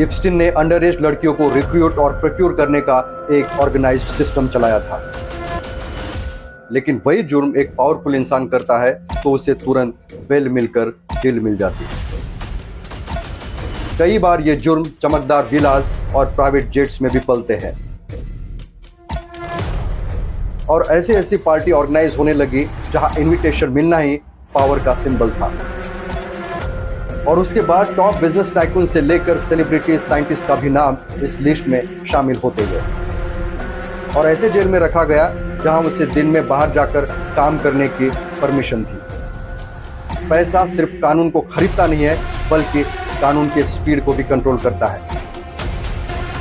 Epstein ने under as लड़कियों को रिक्रूट और प्रोक्योर करने का एक ऑर्गेनाइज्ड सिस्टम चलाया था। लेकिन वही जुर्म एक पावरफुल इंसान करता है तो उसे तुरंत बेल मिलकर डील मिल जाती है। कई बार ये जुर्म चमकदार विलास और प्राइवेट जेट्स में भी पलते हैं और ऐसी पार्टी ऑर्गेनाइज होने लगी जहां इनविटेशन मिलना ही पावर का सिंबल था। और उसके बाद टॉप बिजनेस टाइकून से लेकर सेलिब्रिटी साइंटिस्ट का भी नाम इस लिस्ट में शामिल होते गए और ऐसे जेल में रखा गया जहां उसे दिन में बाहर जाकर काम करने की परमिशन थी। पैसा सिर्फ कानून को खरीदता नहीं है बल्कि कानून के स्पीड को भी कंट्रोल करता है।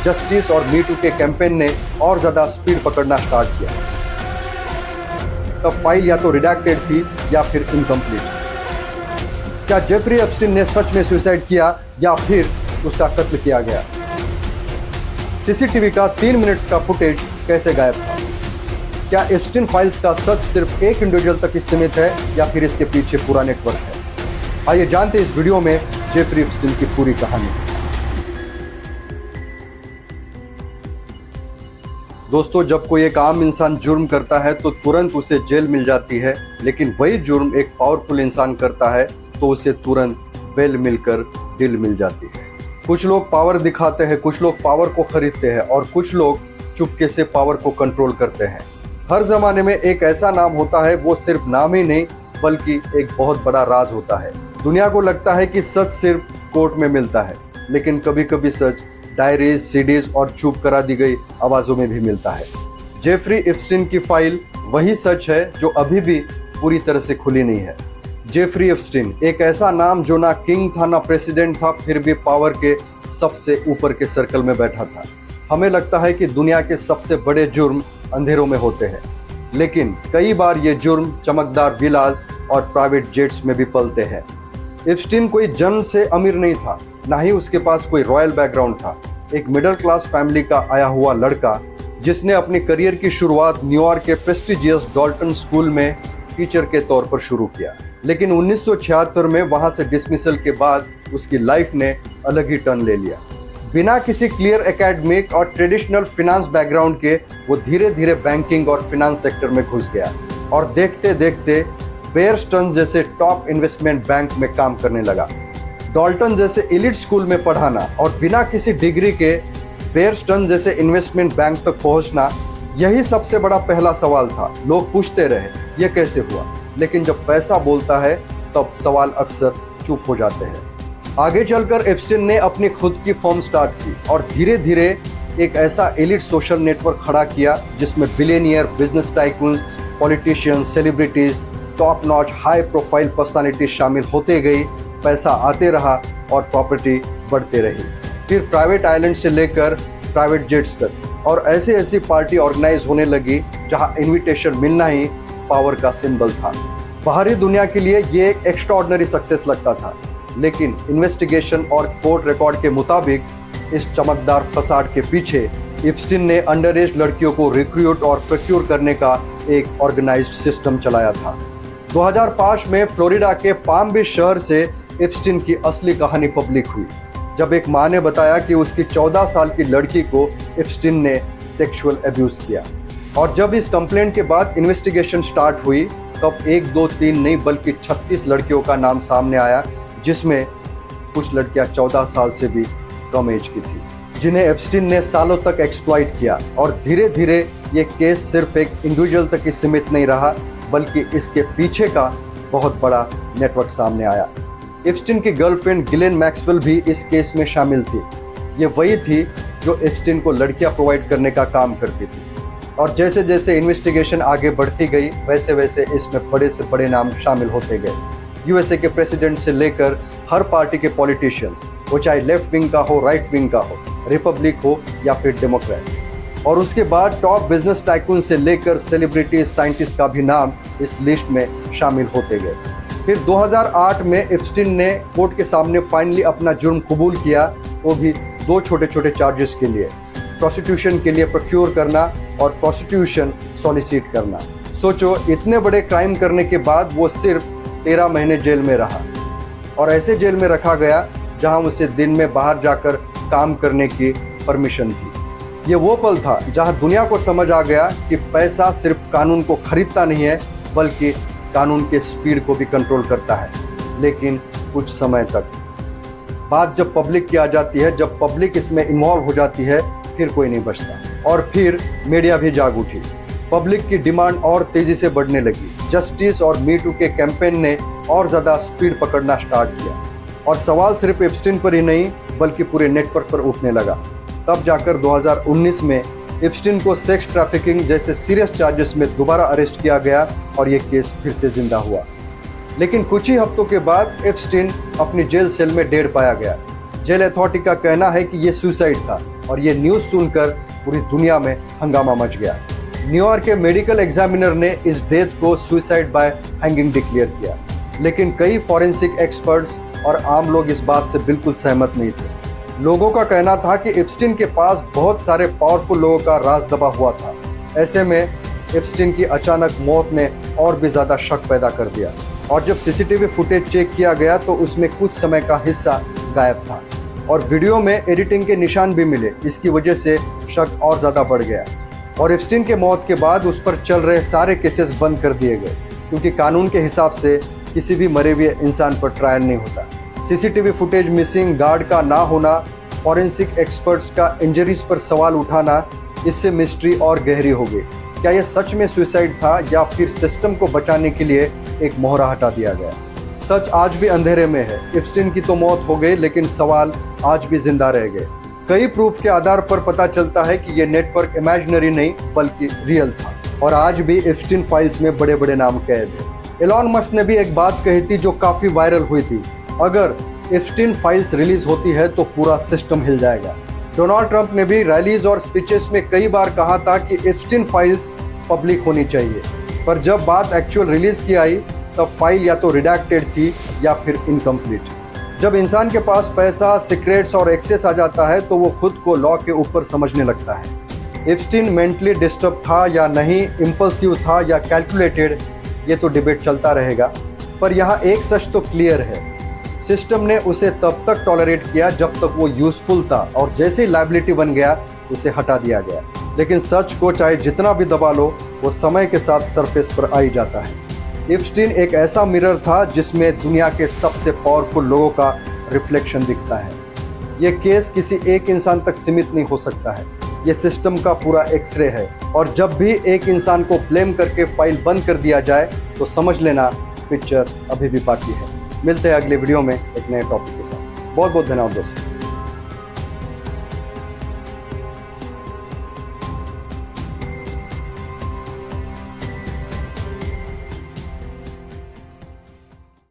जस्टिस और मी टू के कैंपेन ने और ज्यादा स्पीड पकड़ना स्टार्ट किया। तब फाइल या तो रिडैक्टेड थी या फिर इनकम्प्लीट। क्या जेफरी एप्स्टीन ने सच में सुसाइड किया या फिर उसका कत्ल किया गया? सीसीटीवी का 3 मिनट्स का फुटेज कैसे गायब था? क्या एप्स्टीन फाइल्स का सच सिर्फ एक इंडिविजुअल तक ही सीमित है या फिर इसके पीछे पूरा नेटवर्क है? आइए जानते हैं इस वीडियो में जेफरी एप्स्टीन की पूरी कहानी। दोस्तों, जब कोई एक आम इंसान जुर्म करता है तो तुरंत उसे जेल मिल जाती है, लेकिन वही जुर्म एक पावरफुल इंसान करता है तो उसे तुरंत बेल मिलकर डील मिल जाती है। कुछ लोग पावर दिखाते हैं, कुछ लोग पावर को खरीदते हैं और कुछ लोग चुपके से पावर को कंट्रोल करते हैं। हर जमाने में एक ऐसा नाम होता है, वो सिर्फ नाम ही नहीं बल्कि एक बहुत बड़ा राज होता है। दुनिया को लगता है कि सच सिर्फ कोर्ट में मिलता है, लेकिन कभी कभी सच डायरीज, सीडीज और चुप करा दी गई आवाजों में भी मिलता है। जेफरी एप्स्टीन की फाइल वही सच है जो अभी भी पूरी तरह से खुली नहीं है। जेफरी एप्स्टीन एक ऐसा नाम जो ना किंग था ना प्रेसिडेंट था, फिर भी पावर के सबसे ऊपर के सर्कल में बैठा था। हमें लगता है कि दुनिया के सबसे बड़े जुर्म अंधेरों में होते हैं, लेकिन कई बार ये जुर्म चमकदार विलास और प्राइवेट जेट्स में भी पलते हैं। एप्स्टीन कोई जन्म से अमीर नहीं था, ना ही उसके पास कोई रॉयल बैकग्राउंड था। एक मिडिल क्लास फैमिली का आया हुआ लड़का जिसने अपनी करियर की शुरुआत न्यूयॉर्क के प्रेस्टिजियस डॉल्टन स्कूल में टीचर के तौर पर शुरू किया, लेकिन 1976 में वहां से डिसमिसल के बाद उसकी लाइफ ने अलग ही टर्न ले लिया। बिना किसी क्लियर एकेडमिक और ट्रेडिशनल फिनांस बैकग्राउंड के वो धीरे धीरे बैंकिंग और फिनांस सेक्टर में घुस गया और देखते देखते बेयर स्टर्न्स जैसे टॉप इन्वेस्टमेंट बैंक में काम करने लगा। डॉल्टन जैसे एलिट स्कूल में पढ़ाना और बिना किसी डिग्री के बेयर स्टर्न्स जैसे इन्वेस्टमेंट बैंक तक पहुंचना, यही सबसे बड़ा पहला सवाल था। लोग पूछते रहे ये कैसे हुआ, लेकिन जब पैसा बोलता है तब सवाल अक्सर चुप हो जाते हैं। आगे चलकर एप्स्टीन ने अपनी खुद की फर्म स्टार्ट की और धीरे धीरे एक ऐसा एलिट सोशल नेटवर्क खड़ा किया जिसमें billionaire, business tycoons, politicians, celebrities, top notch high profile personalities शामिल होते गई। पैसा आते रहा और प्रॉपर्टी बढ़ते रही। फिर प्राइवेट आइलैंड से लेकर प्राइवेट जेट्स तक और ऐसी पार्टी ऑर्गेनाइज होने लगी जहां इनविटेशन मिलना ही पावर का सिंबल था। बाहरी दुनिया के लिए ये एक एक्स्ट्राऑर्डिनरी सक्सेस लगता था, लेकिन इन्वेस्टिगेशन और कोर्ट रिकॉर्ड के मुताबिक इस चमकदार फसाड के पीछे एप्स्टीन ने अंडर एज लड़कियों को रिक्रूट और प्रोक्योर करने का एक ऑर्गेनाइज्ड सिस्टम चलाया था। 2005 में फ्लोरिडा के पाम बीच शहर से एप्स्टीन की असली कहानी पब्लिक हुई, जब एक मां ने बताया कि उसकी 14 साल की लड़की को एप्स्टीन ने सेक्सुअल अब्यूज किया। और जब इस कंप्लेंट के बाद इन्वेस्टिगेशन स्टार्ट हुई तब 1, 2, 3 नहीं बल्कि 36 लड़कियों का नाम सामने आया, जिसमें कुछ लड़कियां 14 साल से भी कम एज की थी, जिन्हें एप्स्टीन ने सालों तक एक्सप्लॉइट किया। और धीरे धीरे ये केस सिर्फ एक इंडिविजुअल तक ही सीमित नहीं रहा, बल्कि इसके पीछे का बहुत बड़ा नेटवर्क सामने आया। एप्स्टीन की गर्लफ्रेंड गिलेन मैक्सवेल भी इस केस में शामिल थी। ये वही थी जो एप्स्टीन को लड़कियां प्रोवाइड करने का काम करती थी। और जैसे जैसे इन्वेस्टिगेशन आगे बढ़ती गई वैसे वैसे इसमें बड़े से बड़े नाम शामिल होते गए। यूएसए के प्रेसिडेंट से लेकर हर पार्टी के पॉलिटिशियंस, वो चाहे लेफ्ट विंग का हो, राइट विंग का हो, रिपब्लिक हो या फिर डेमोक्रेट। और उसके बाद टॉप बिजनेस टाइकून से लेकर सेलिब्रिटी, साइंटिस्ट का भी नाम इस लिस्ट में शामिल होते गए। फिर 2008 में एप्स्टीन ने कोर्ट के सामने फाइनली अपना जुर्म कबूल किया, वो भी 2 छोटे छोटे चार्जेस के लिए, प्रोस्टिट्यूशन के लिए प्रोक्योर करना और प्रोस्टिट्यूशन सॉलिसिट करना। सोचो, इतने बड़े क्राइम करने के बाद वो सिर्फ 13 महीने जेल में रहा और ऐसे जेल में रखा गया जहां उसे दिन में बाहर जाकर काम करने की परमिशन थी। ये वो पल था जहां दुनिया को समझ आ गया कि पैसा सिर्फ कानून को खरीदता नहीं है, बल्कि कानून के स्पीड को भी कंट्रोल करता है। लेकिन कुछ समय तक बात जब पब्लिक की आ जाती है, जब पब्लिक इसमें इन्वॉल्व हो जाती है, फिर कोई नहीं बचता। और फिर मीडिया भी जाग उठी। पब्लिक की डिमांड और तेजी से बढ़ने लगी। जस्टिस और मी टू के कैंपेन ने और ज़्यादा स्पीड पकड़ना स्टार्ट किया और सवाल सिर्फ एप्स्टीन पर ही नहीं बल्कि पूरे नेटवर्क पर उठने लगा। तब जाकर 2019 में एप्स्टीन को सेक्स ट्रैफिकिंग जैसे सीरियस चार्जेस में दोबारा अरेस्ट किया गया और ये केस फिर से जिंदा हुआ। लेकिन कुछ ही हफ्तों के बाद एप्स्टीन अपनी जेल सेल में डेड पाया गया। जेल अथॉरिटी का कहना है कि ये सुसाइड था और ये न्यूज़ सुनकर पूरी दुनिया में हंगामा मच गया। न्यूयॉर्क के मेडिकल एग्जामिनर ने इस डेथ को सुसाइड बाय हैंगिंग डिक्लेयर किया, लेकिन कई फॉरेंसिक एक्सपर्ट्स और आम लोग इस बात से बिल्कुल सहमत नहीं थे। लोगों का कहना था कि एप्स्टीन के पास बहुत सारे पावरफुल लोगों का राज दबा हुआ था। ऐसे में एप्स्टीन की अचानक मौत ने और भी ज़्यादा शक पैदा कर दिया और जब सीसीटीवी फुटेज चेक किया गया तो उसमें कुछ समय का हिस्सा गायब था और वीडियो में एडिटिंग के निशान भी मिले। इसकी वजह से शक और ज़्यादा बढ़ गया और एप्स्टीन के मौत के बाद उस पर चल रहे सारे केसेस बंद कर दिए गए, क्योंकि कानून के हिसाब से किसी भी मरे हुए इंसान पर ट्रायल नहीं होता। सीसीटीवी फुटेज मिसिंग, गार्ड का ना होना, फॉरेंसिक एक्सपर्ट्स का इंजरीज पर सवाल उठाना, इससे मिस्ट्री और गहरी हो गई। क्या यह सच में सुसाइड था या फिर सिस्टम को बचाने के लिए एक मोहरा हटा दिया गया? सच आज भी अंधेरे में है। एप्स्टीन की तो मौत हो गई, लेकिन सवाल आज भी जिंदा रह गए। कई प्रूफ के आधार पर पता चलता है कि ये नेटवर्क इमेजिनरी नहीं बल्कि रियल था और आज भी एप्स्टीन फाइल्स में बड़े बड़े नाम कैद है। एलॉन मस्क ने भी एक बात कही थी जो काफ़ी वायरल हुई थी, अगर एप्स्टीन फाइल्स रिलीज होती है तो पूरा सिस्टम हिल जाएगा। डोनाल्ड ट्रंप ने भी रैलीज और स्पीचेस में कई बार कहा था कि एप्स्टीन फाइल्स पब्लिक होनी चाहिए, पर जब बात एक्चुअल रिलीज की आई तब फाइल या तो रिडैक्टेड थी या फिर इनकम्प्लीट। जब इंसान के पास पैसा, सीक्रेट्स और एक्सेस आ जाता है तो वो खुद को लॉ के ऊपर समझने लगता है। एप्स्टीन मेंटली डिस्टर्ब था या नहीं, इम्पल्सिव था या कैलकुलेटेड, ये तो डिबेट चलता रहेगा। पर यहाँ एक सच तो क्लियर है, सिस्टम ने उसे तब तक टॉलरेट किया जब तक वो यूजफुल था और जैसे ही लायबिलिटी बन गया उसे हटा दिया गया। लेकिन सच को चाहे जितना भी दबा लो, वो समय के साथ सरफेस पर आ ही जाता है। एप्स्टीन एक ऐसा मिरर था जिसमें दुनिया के सबसे पावरफुल लोगों का रिफ्लेक्शन दिखता है। ये केस किसी एक इंसान तक सीमित नहीं हो सकता है, ये सिस्टम का पूरा एक्सरे है और जब भी एक इंसान को ब्लेम करके फाइल बंद कर दिया जाए तो समझ लेना पिक्चर अभी भी बाकी है। मिलते हैं अगले वीडियो में एक नए टॉपिक के साथ। बहुत बहुत धन्यवाद दोस्तों।